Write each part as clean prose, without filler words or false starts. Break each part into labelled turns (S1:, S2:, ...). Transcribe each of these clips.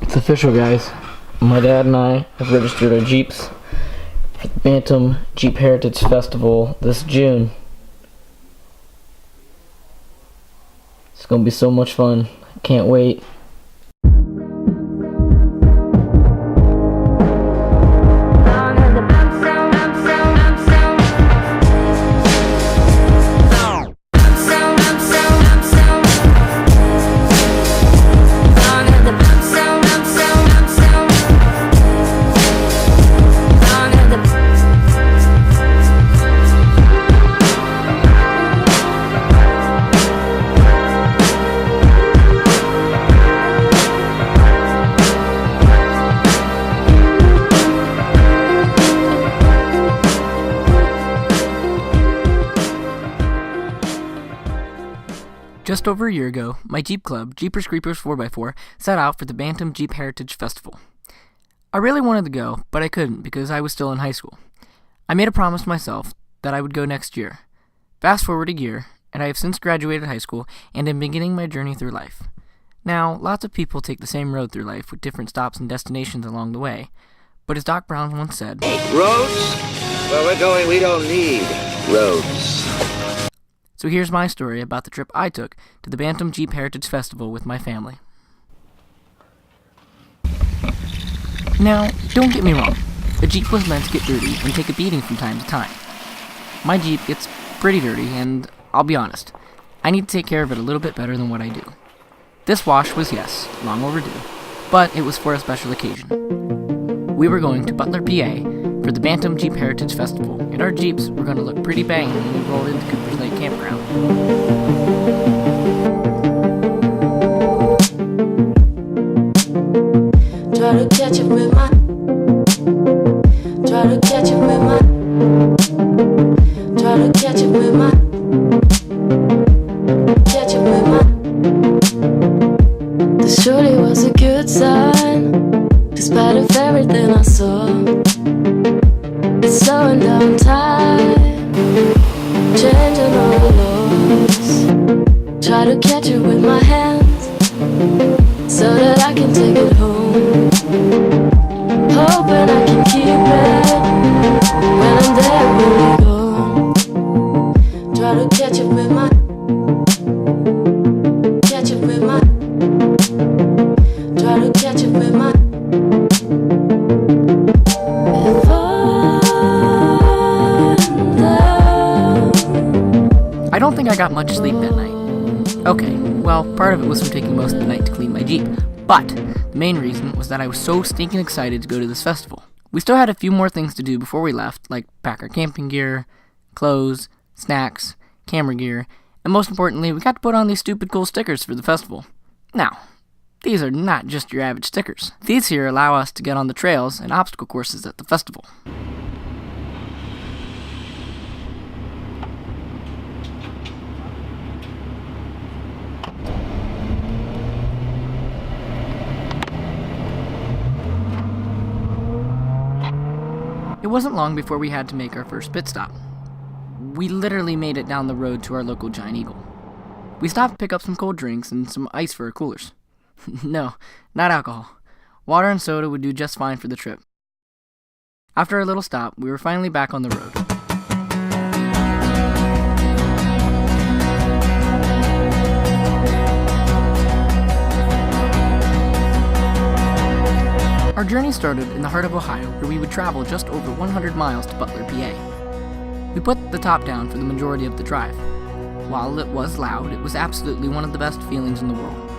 S1: It's official, guys. My dad and I have registered our Jeeps for the Bantam Jeep Heritage Festival this June. It's gonna be so much fun. I can't wait.
S2: Just over a year ago, my Jeep club, Jeepers Creepers 4x4, set out for the Bantam Jeep Heritage Festival. I really wanted to go, but I couldn't because I was still in high school. I made a promise to myself that I would go next year. Fast forward a year, and I have since graduated high school and am beginning my journey through life. Now, lots of people take the same road through life with different stops and destinations along the way, but as Doc Brown once said,
S3: roads? Where we're going, we don't need roads.
S2: So here's my story about the trip I took to the Bantam Jeep Heritage Festival with my family. Now, don't get me wrong, a Jeep was meant to get dirty and take a beating from time to time. My Jeep gets pretty dirty, and I'll be honest, I need to take care of it a little bit better than what I do. This wash was, yes, long overdue, but it was for a special occasion. We were going to Butler, PA, for the Bantam Jeep Heritage Festival, and our Jeeps were going to look pretty banging when we rolled into Cooper's Lake Campground.
S4: Try to catch it with my Try to catch it with my Try to catch it with my Catch it with my This surely was a good sign, despite of everything I saw. It's slowing down time, changing all the laws. Try to catch it with my hands, so that I can take it home. Hoping I can keep it when I'm there, when we go. Try to catch it with my Catch it with my Try to catch it with my
S2: I don't think I got much sleep that night. Okay, well, part of it was from taking most of the night to clean my Jeep, but the main reason was that I was so stinking excited to go to this festival. We still had a few more things to do before we left, like pack our camping gear, clothes, snacks, camera gear, and most importantly, we got to put on these stupid cool stickers for the festival. Now, these are not just your average stickers. These here allow us to get on the trails and obstacle courses at the festival. It wasn't long before we had to make our first pit stop. We literally made it down the road to our local Giant Eagle. We stopped to pick up some cold drinks and some ice for our coolers. No, not alcohol. Water and soda would do just fine for the trip. After our little stop, we were finally back on the road. Our journey started in the heart of Ohio, where we would travel just over 100 miles to Butler, PA. We put the top down for the majority of the drive. While it was loud, it was absolutely one of the best feelings in the world.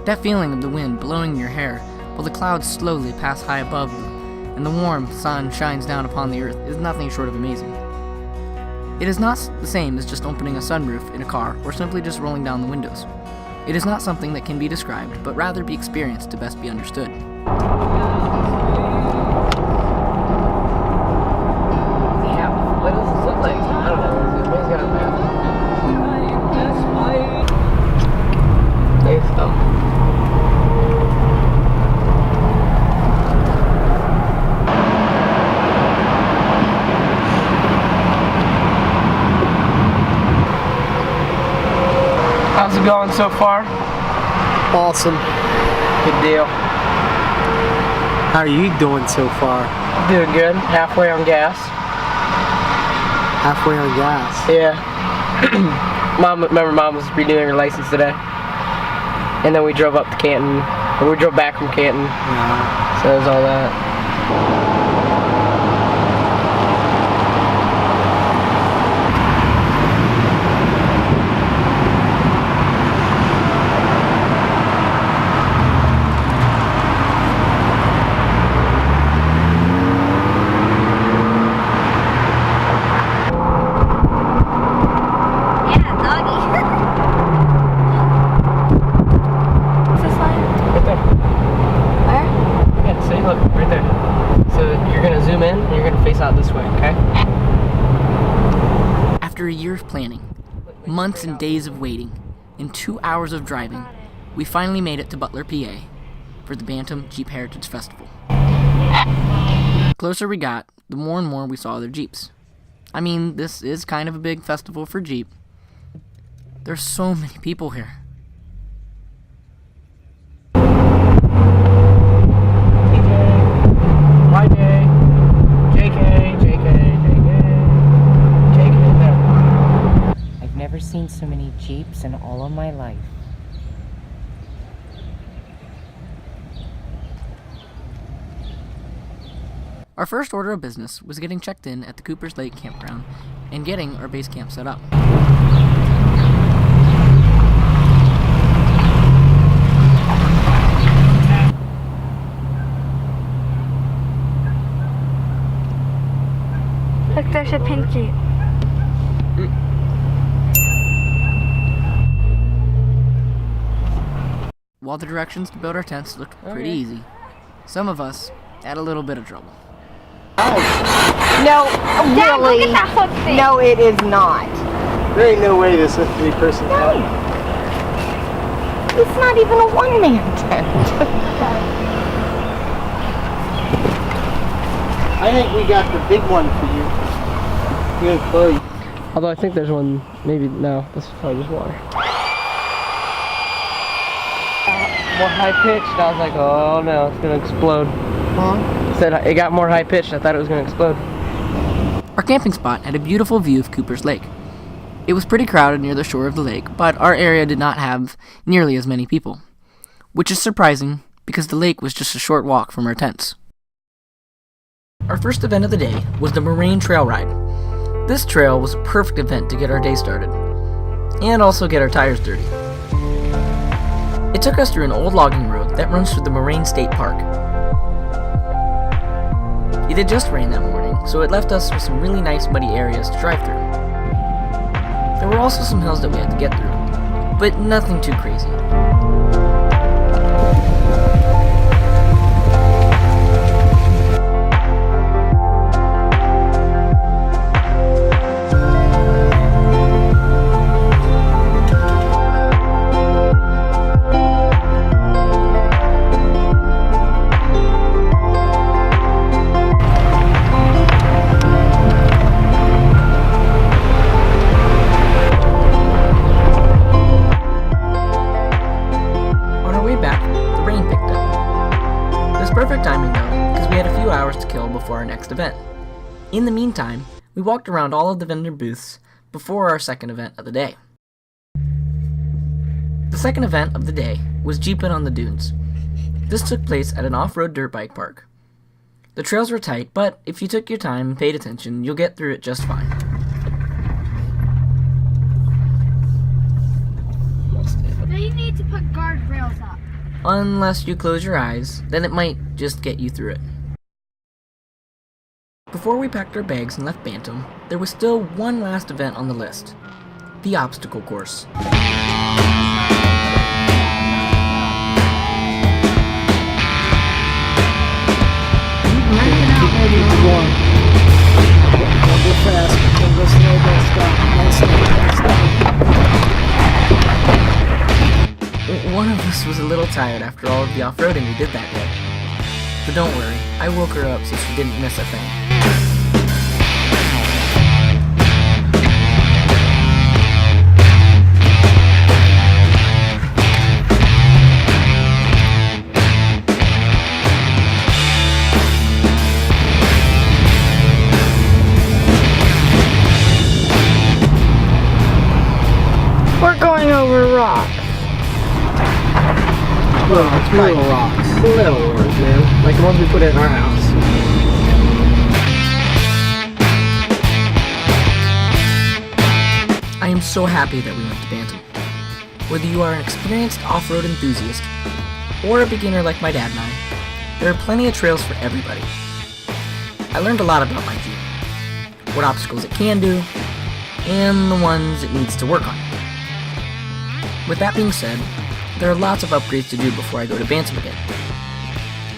S2: That feeling of the wind blowing in your hair while the clouds slowly pass high above them and the warm sun shines down upon the earth is nothing short of amazing. It is not the same as just opening a sunroof in a car or simply just rolling down the windows. It is not something that can be described, but rather be experienced to best be understood.
S1: What does this look like? I don't know. Everybody's got a map. There you go. How's it going so far?
S5: Awesome.
S1: Good deal.
S5: How are you doing so far?
S1: Doing good. Halfway on gas.
S5: Halfway on gas.
S1: Yeah. Mom was renewing her license today. And then we drove up to Canton. Or we drove back from Canton.
S5: Yeah.
S1: So it was all that. This way, okay?
S2: After a year of planning, months and days of waiting, and 2 hours of driving, we finally made it to Butler, PA for the Bantam Jeep Heritage Festival. The closer we got, the more and more we saw their Jeeps. I mean, this is kind of a big festival for Jeep. There's so many people here.
S6: Seen so many Jeeps in all of my life.
S2: Our first order of business was getting checked in at the Cooper's Lake Campground and getting our base camp set up.
S7: Look, there's a pink Jeep.
S2: While the directions to build our tents looked pretty easy, some of us had a little bit of trouble.
S8: No,
S7: Dad,
S8: really.
S7: look at that hook thing.
S8: No, it is not.
S5: There ain't no way this is a three-person tent.
S8: It's not even a one-man tent.
S5: I think we got the big one for you. You and Chloe.
S1: Although I think there's one, maybe, no, this is probably just water. More high pitched, I was like, oh no, it's gonna explode. Said it got more high pitched, I thought it was gonna explode.
S2: Our camping spot had a beautiful view of Cooper's Lake. It was pretty crowded near the shore of the lake, but our area did not have nearly as many people, which is surprising because the lake was just a short walk from our tents. Our first event of the day was the Moraine Trail Ride. This trail was a perfect event to get our day started, and also get our tires dirty. It took us through an old logging road that runs through the Moraine State Park. It had just rained that morning, so it left us with some really nice muddy areas to drive through. There were also some hills that we had to get through, but nothing too crazy. Perfect timing though, because we had a few hours to kill before our next event. In the meantime, we walked around all of the vendor booths before our second event of the day. The second event of the day was Jeeping on the Dunes. This took place at an off-road dirt bike park. The trails were tight, but if you took your time and paid attention, you'll get through it just fine.
S7: They need to put guardrails up.
S2: Unless you close your eyes, then it might just get you through it. Before we packed our bags and left Bantam, there was still one last event on the list, the obstacle course. One of us was a little tired after all of the off-roading we did that day. But don't worry, I woke her up so she didn't miss a thing.
S1: Little rocks. Little ones, man. Like the ones we put in our house.
S2: I am so happy that we went to Bantam. Whether you are an experienced off-road enthusiast or a beginner like my dad and I, there are plenty of trails for everybody. I learned a lot about my Jeep, what obstacles it can do, and the ones it needs to work on. With that being said, there are lots of upgrades to do before I go to Bantam again.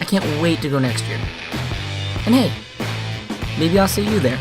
S2: I can't wait to go next year. And hey, maybe I'll see you there.